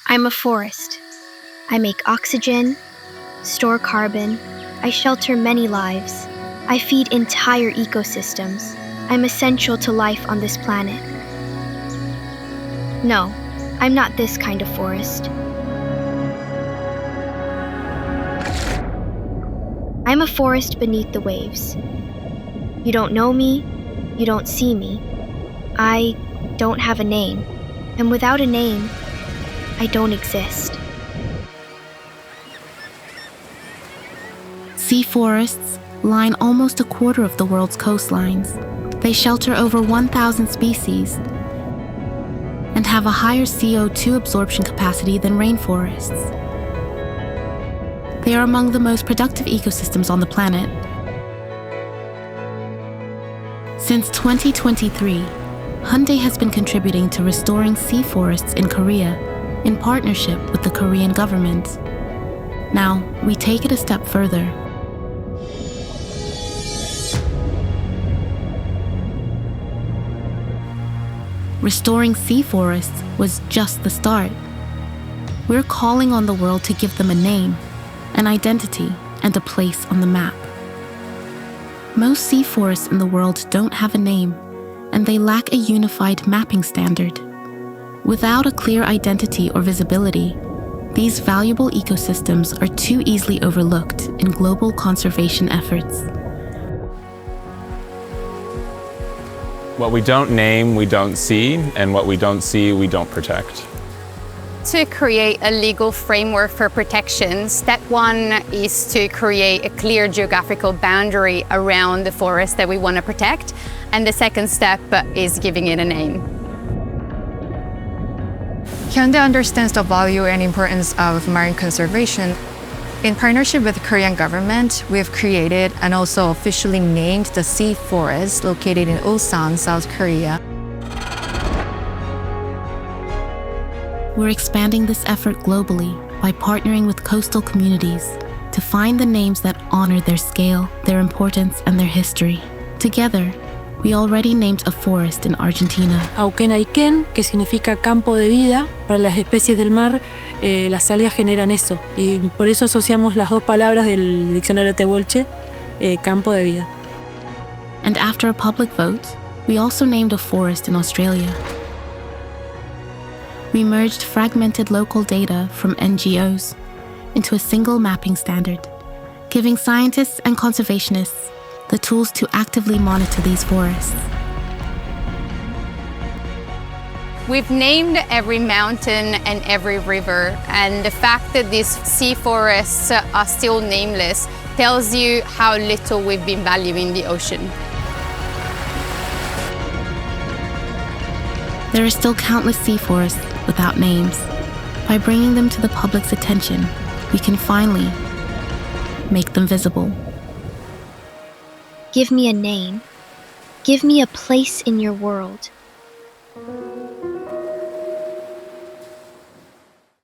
I'm a forest. I make oxygen, store carbon, I shelter many lives. I feed entire ecosystems. I'm essential to life on this planet. No, I'm not this kind of forest. I'm a forest beneath the waves. You don't know me, you don't see me. I don't have a name, and without a name, I don't exist. Sea forests line almost a quarter of the world's coastlines. They shelter over 1,000 species and have a higher CO2 absorption capacity than rainforests. They are among the most productive ecosystems on the planet. Since 2023, Hyundai has been contributing to restoring sea forests in Korea in partnership with the Korean government. Now, we take it a step further. Restoring sea forests was just the start. We're calling on the world to give them a name, an identity, and a place on the map. Most sea forests in the world don't have a name, and they lack a unified mapping standard. Without a clear identity or visibility, these valuable ecosystems are too easily overlooked in global conservation efforts. What we don't name, we don't see, and what we don't see, we don't protect. To create a legal framework for protection, step one is to create a clear geographical boundary around the forest that we want to protect, and the second step is giving it a name. Hyundai understands the value and importance of marine conservation. In partnership with the Korean government, we've created and also officially named the sea forest located in Ulsan, South Korea. We're expanding this effort globally by partnering with coastal communities to find the names that honor their scale, their importance, and their history. Together, we already named a forest in Argentina. Aukenaiken, que significa campo de vida, para las especies del mar, las algas generan eso. Y por eso asociamos las dos palabras del diccionario Tehuelche, campo de vida. And after a public vote, we also named a forest in Australia. We merged fragmented local data from NGOs into a single mapping standard, giving scientists and conservationists the tools to actively monitor these forests. We've named every mountain and every river, and the fact that these sea forests are still nameless tells you how little we've been valuing the ocean. There are still countless sea forests without names. By bringing them to the public's attention, we can finally make them visible. Give me a name. Give me a place in your world.